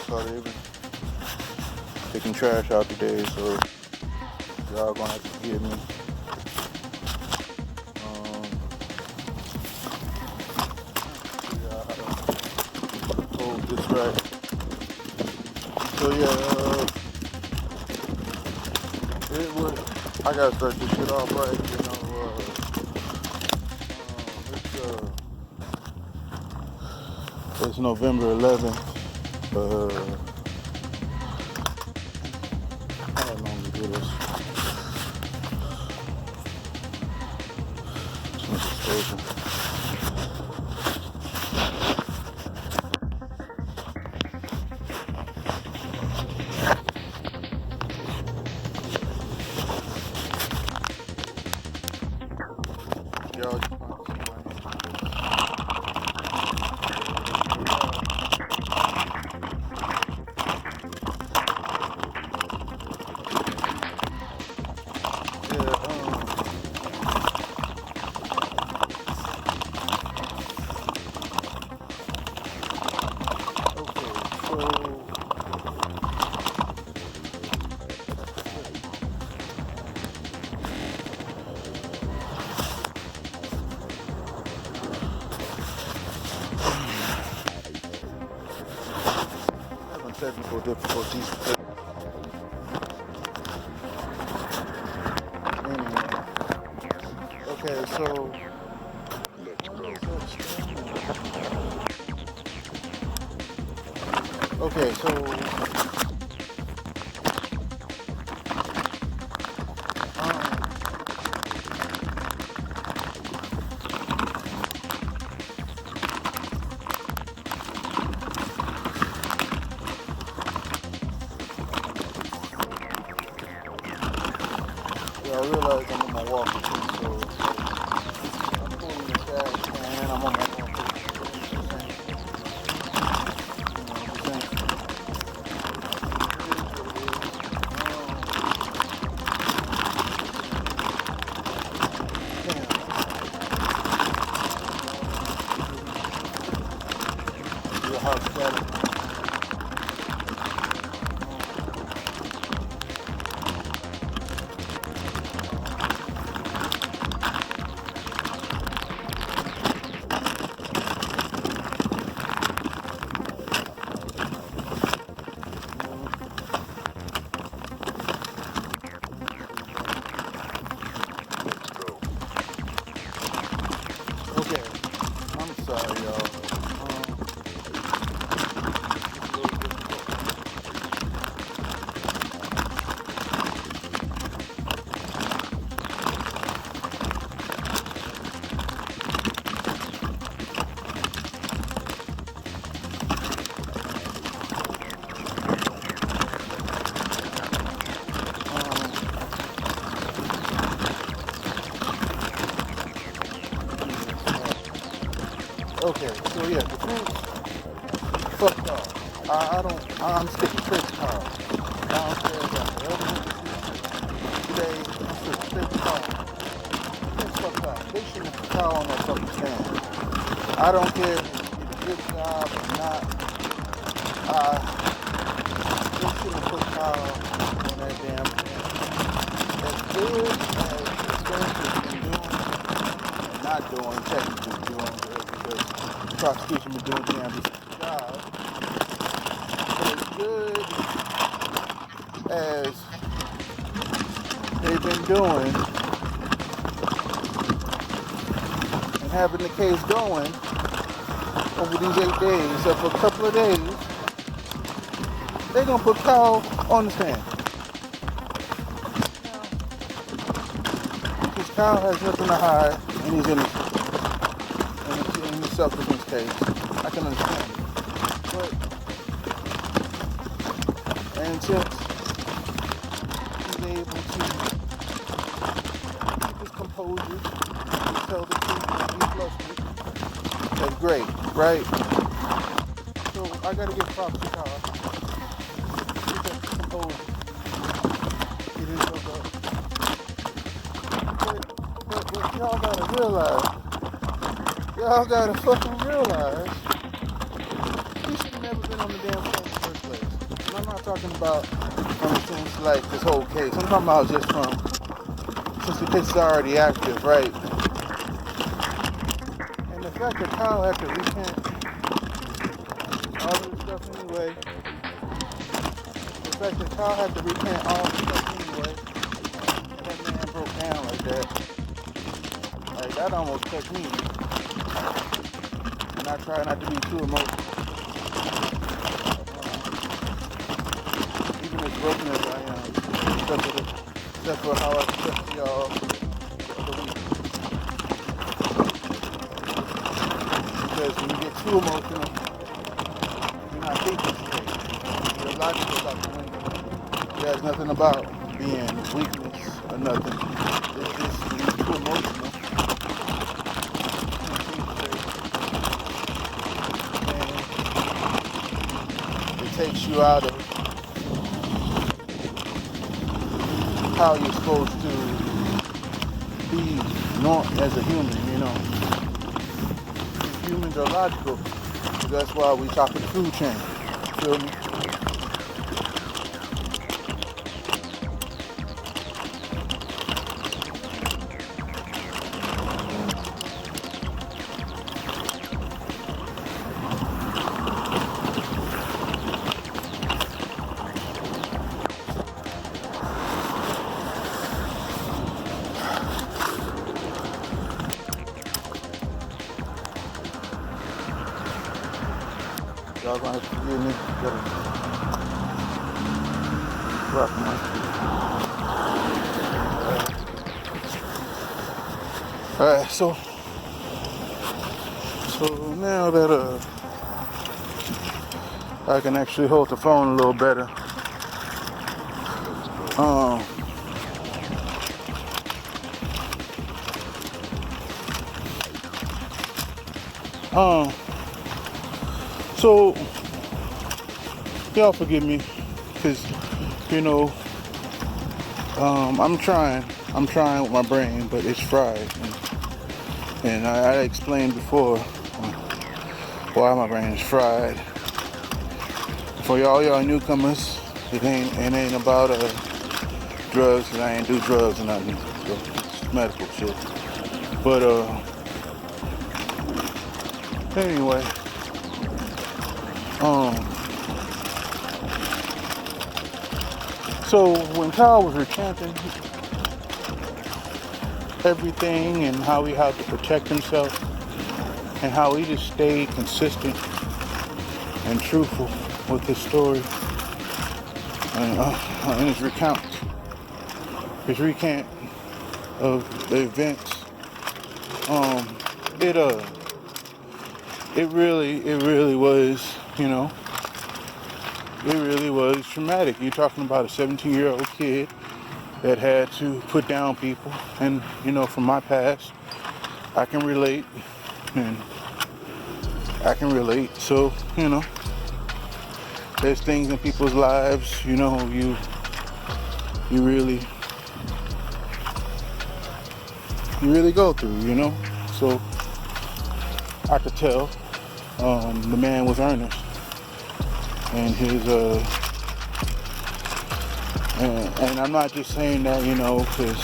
Cloudaven taking trash out today, so y'all gonna have to forgive me. Yeah, how to hold this right. So yeah, it would. I gotta start this shit off right. It's November 11th. I don't normally do this. Y'all just want to technical difficulties. Anyway. Okay, so I realize I'm on my walking, so I'm pulling the gas and I'm on my walking. Okay, I'm sorry, y'all. Okay, so yeah, the food's fucked up. I'm sticking straight to Carl. Downstairs at the other today, I'm sticking straight to Carl. It's fucked up. They shouldn't have put Carl on that fucking stand. I don't care if you did a good job or not. They shouldn't have put Carl on that damn stand. As good as the Spence has been doing, and not doing, technically doing, because the prosecution been doing a damn decent job. But as good as they've been doing and having the case going over these 8 days, except for a couple of days, they're gonna put Kyle on the stand. Because Kyle has nothing to hide and he's innocent. In the self-defense case, I can understand it. But, and since he's able to keep his composure, to tell the truth and be flustered, that's great, right? So I gotta give props to Kyle. Keep that composure. Get himself Y'all gotta realize. Y'all gotta fucking realize. He should have never been on the damn phone in the first place. And I'm not talking about since like this whole case. I'm talking about just since the case is already active, right? And the fact that Kyle had to recant all of this stuff anyway. The fact that Kyle had to recant all this stuff anyway. And that man broke down like that. Like that almost touched me. And I try not to be too emotional. Even as broken as I am. Except for how I expressed to y'all the other week. Because when you get too emotional, you're not thinking straight. Your logic goes out the window. There's nothing about being weakness or nothing. It's just when you're too emotional, you can't think straight. And it takes you out of how you're supposed to be as a human, you know. Humans are logical. So that's why we talk in the food chain. Feel me? Y'all gonna have to forgive me. Rock my. Alright, so now that I can actually hold the phone a little better. So y'all forgive me, cause you know I'm trying with my brain, but it's fried, and I explained before why my brain is fried. For y'all newcomers, it ain't about drugs, cause I ain't do drugs or nothing, so it's medical shit. But anyway. So when Kyle was recanting everything and how he had to protect himself and how he just stayed consistent and truthful with his story and his recant of the events, it really was, you know, it really was traumatic. You're talking about a 17-year-old kid that had to put down people, and you know, from my past, I can relate, So, you know, there's things in people's lives, you know, you really go through, you know. So I could tell the man was earnest. And his and I'm not just saying that, you know, because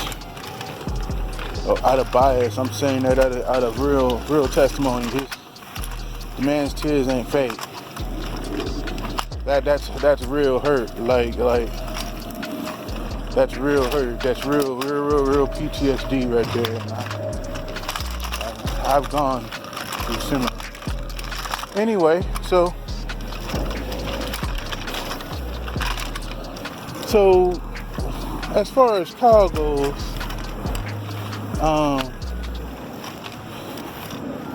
out of bias. I'm saying that out of real testimony. The man's tears ain't fake. That's real hurt. Like that's real hurt. That's real PTSD right there. And I've gone through similar. Anyway, so as far as Kyle goes,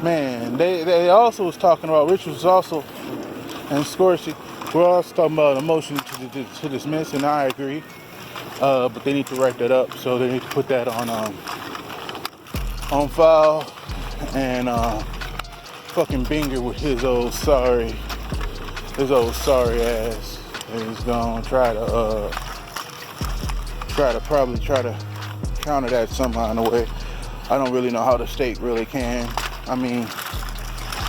man, they also was talking about, Rich was also, and Scorsese, we're also talking about a motion to dismiss, and I agree, but they need to write that up, so they need to put that on file, and fucking Binger with his old sorry ass is gonna try to counter that somehow in a way. I don't really know how the state really can. I mean,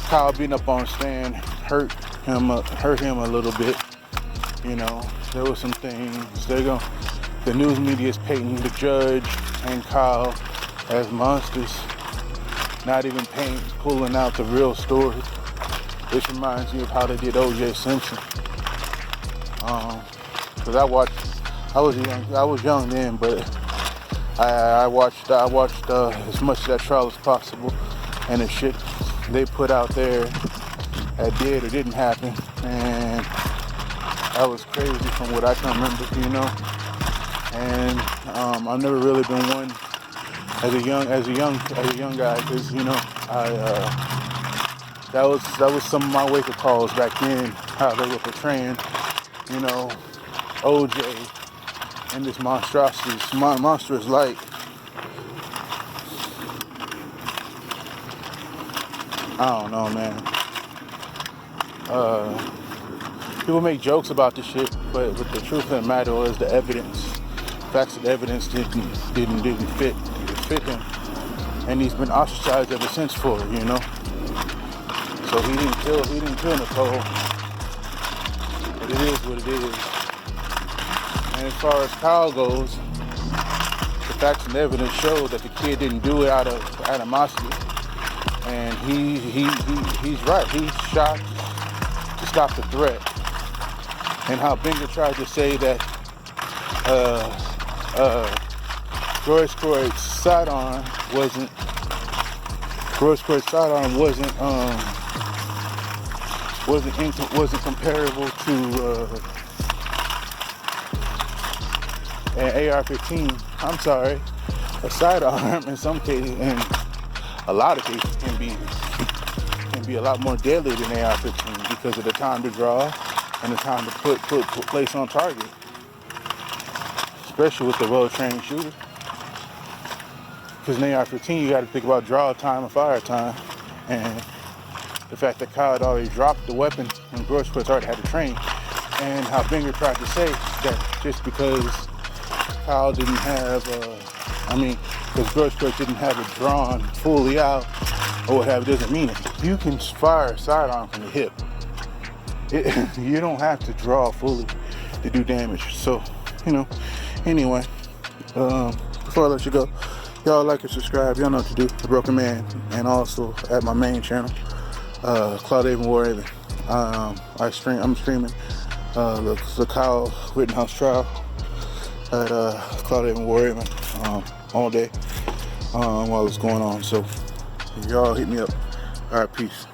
Kyle being up on the stand hurt him a little bit. You know, there were some things. The news media is painting the judge and Kyle as monsters, not even pulling out the real story. This reminds me of how they did O.J. Simpson. Because I was young then, but I watched as much of that trial as possible, and the shit they put out there that did or didn't happen, and that was crazy from what I can remember, you know. And I've never really been one as a young guy, because you know that was some of my wake-up calls back then, how they were portraying, you know, OJ in this monstrosity, this monstrous light. I don't know, man. People make jokes about this shit, but the truth of the matter is the facts of the evidence didn't fit him, and he's been ostracized ever since for it, you know. So he didn't kill Nicole, but it is what it is. And as far as Kyle goes, the facts and evidence show that the kid didn't do it out of animosity, and he's right. He shot to stop the threat. And how Binger tried to say that George Floyd's sidearm wasn't comparable to an AR-15. I'm sorry, a sidearm in some cases, and a lot of cases, can be a lot more deadly than AR-15 because of the time to draw and the time to put place on target, especially with the well-trained shooter. Because in AR-15, you got to think about draw time and fire time, and the fact that Kyle had already dropped the weapon and George Floyd already had to train, and how Binger tried to say that just because Kyle didn't have, because George Floyd didn't have it drawn fully out or what have it, doesn't mean it. You can fire a sidearm from the hip. You don't have to draw fully to do damage. So, you know, anyway, before I let you go, y'all like and subscribe. Y'all know what to do. The Broken Man, and also at my main channel, CloudavenWaraven. I'm streaming the Kyle Rittenhouse trial at CloudavenWaraven all day while it's going on. So y'all hit me up. All right, peace.